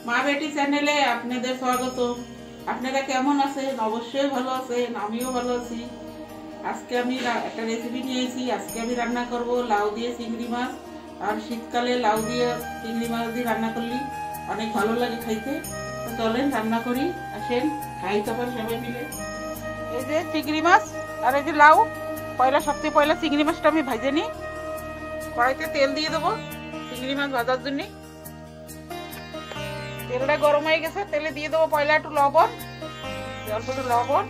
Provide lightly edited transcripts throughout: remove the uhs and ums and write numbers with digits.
মা বেটি চ্যানেলে আপনাদের স্বাগত। আপনারা কেমন আছেন? অবশ্যই ভালো আছেন, আমিও ভালো আছি। আজকে আমি একটা রেসিপি নিয়েছি। আজকে আমি রান্না করব লাউ দিয়ে চিংড়ি মাছ। আর শীতকালে লাউ দিয়ে চিংড়ি মাছ দিয়ে রান্না করলে অনেক ভালো লাগে খাইতে। তো চলেন রান্না করি, আসেন খাই তখন সবাই মিলে। এই যে চিংড়ি মাছ আর এই যে লাউ। সবচেয়ে পয়লা চিংড়ি মাছটা আমি ভেজে নিই। কড়াইতে তেল দিয়ে দেবো চিংড়ি মাছ ভাজার জন্য। তেলটা গরম হয়ে গেছে, তেলে দিয়ে দেবো পয়লা একটু লবণ, অল্প একটু লবণ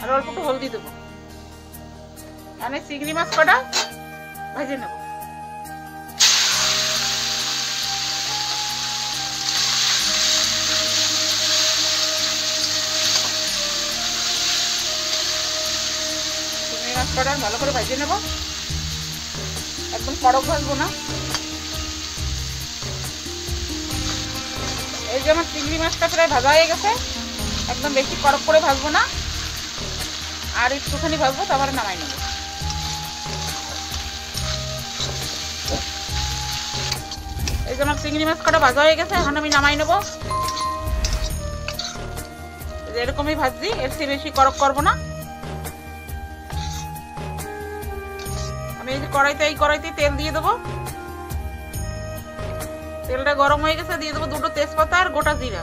আর অল্প একটু হলদি দেবো। মানে চিংড়ি মাছ কটা ভেজে নেব। চিংড়ি মাছ কটা ভালো করে ভেজে নেব, একদম কড়ক ভাজবো না। এই যে আমার চিংড়ি মাছটা প্রায় ভাজা হয়ে গেছে, একদম বেশি কড়ক করে ভাজবো না, আর একটুখানি ভাজবো, তারপরে নামাই নেব। এই যে আমার চিংড়ি মাছ কটা ভাজা হয়ে গেছে, এখন আমি নামাই নেব। এরকমই ভাজছি, এর চেয়ে বেশি কড়ক করবো না। আমি এই যে কড়াইতে তেল দিয়ে দেবো। তেলটা গরম হয়ে গেছে, দিয়ে দেবো দুটো তেজপাতা আর গোটা জিরা।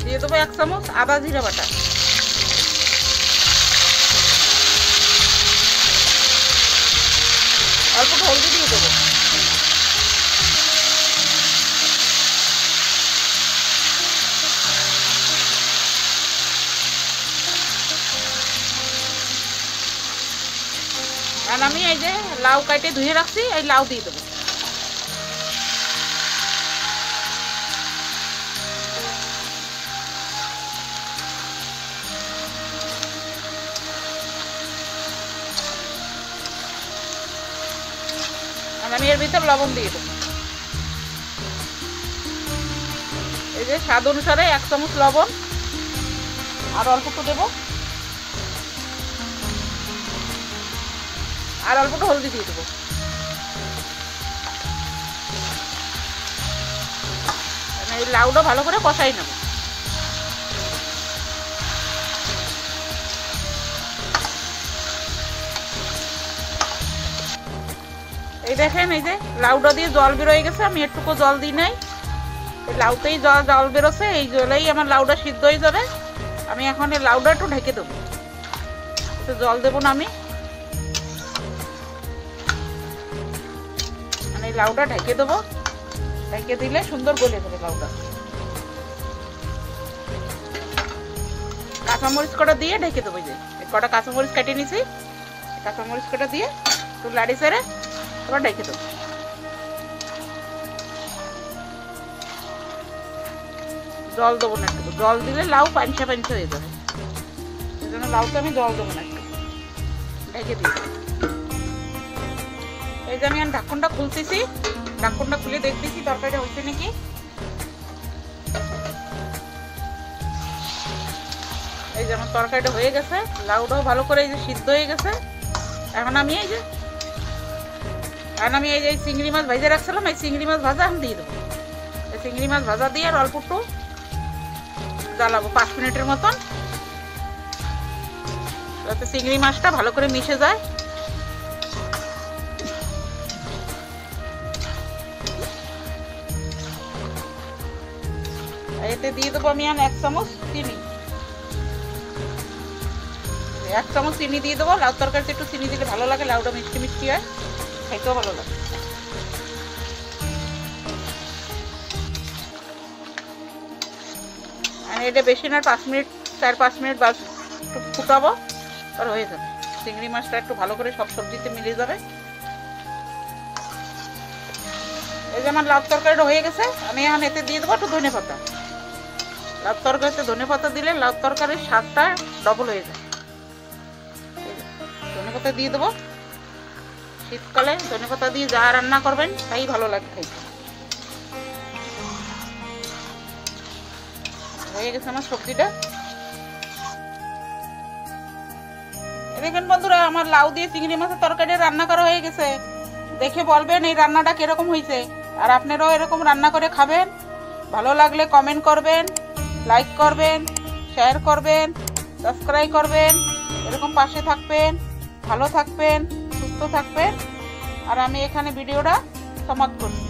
দিয়ে দেবো 1 চামচ আদা জিরা বাটা। অল্প হলদি দিয়ে দেবো। আর আমি এই যে লাউ কাটে ধুয়ে রাখছি, এই লাউ দিয়ে দেবো। আর আমি এর ভিতর লবণ দিয়ে দেবো। এই যে স্বাদ অনুসারে 1 চামচ লবণ আর অল্প একটু দেবো, আর অল্প একটু হলদি দিয়ে দেবো। এই লাউটা ভালো করে কষাই নেব। এই দেখেন, এই যে লাউটা দিয়ে জল বেরোয় গেছে, আমি একটুকু জল দিই নাই। এই লাউতেই জল বেরোছে, এই জলেই আমার লাউটা সিদ্ধ হয়ে যাবে। আমি এখন এই লাউটা একটু ঢেকে দেবো, একটু জল দেবো না আমি। এই লাউটা ঢেকে দেবো, ঢেকে দিলে সুন্দর গলে যাবে লাউটা। কাঁচামরিচ কটা দিয়ে ঢেকে দেবো। যে কটা কাঁচামরিচ কেটে নিছি, কাঁচামরিচ কটা দিয়ে একটু লাড়ি ছেড়ে আবার ঢেকে দেবো। জল দেবো না, একটু জল দিলে লাউ পাঞ্চা হয়ে যাবে, সেই জন্য লাউটা আমি জল দেবো না, একটু ঢেকে দিই। এই যে আমি ঢাকনটা খুলতেছি, ঢাকনটা খুলে দেখতেছি তরকারিটা হচ্ছে নাকি। এই যে আমার তরকারিটা হয়ে গেছে, লাউটাও ভালো করে এই যে সিদ্ধ হয়ে গেছে। এখন আমি এই যে চিংড়ি মাছ ভেজে রাখছিলাম, এই চিংড়ি মাছ ভাজা এখন দিয়ে দেবো। এই চিংড়ি মাছ ভাজা দিয়ে আর অল্প একটু জ্বালাবো 5 মিনিটের মতন, যাতে চিংড়ি মাছটা ভালো করে মিশে যায়। এতে দিয়ে দেবো আমি 1 চামচ চিনি। 1 চামচ চিনি দিয়ে দেবো। লাউ তরকারিতে একটু চিনি দিলে ভালো লাগে, লাউটা মিষ্টি মিষ্টি হয়, খাইতেও ভালো লাগে। আর এটা বেশি না, 4-5 মিনিট বাস একটু ফুটাবো, আর হয়ে যাবে। চিংড়ি মাছটা একটু ভালো করে সব সবজিতে মিলে যাবে। এই যে আমার লাউ তরকারিটা হয়ে গেছে, আমি এখন এতে দিয়ে দেবো একটু ধনে পাতা। লাউ তরকারিতে ধনে পাতা দিলে লাউ তরকারির স্বাদটা ডবল হয়ে যায়। ধনে পাতা দিয়ে দেবো। শীতকালে ধনে পাতা দিয়ে যা রান্না করবেন তাই ভালো লাগে খাইতে। হয়ে গেছে আমার সবজিটা। দেখেন বন্ধুরা, আমার লাউ দিয়ে চিংড়ি মাছের তরকারি রান্না করা হয়ে গেছে। দেখে বলবেন এই রান্নাটা কিরকম হয়েছে, আর আপনারাও এরকম রান্না করে খাবেন। ভালো লাগলে কমেন্ট করবেন, লাইক করবেন, শেয়ার করবেন, সাবস্ক্রাইব করবেন। এরকম পাশে থাকবেন, ভালো থাকবেন, সুস্থ থাকবেন। আর আমি এখানে ভিডিওটা সমাপ্ত করছি।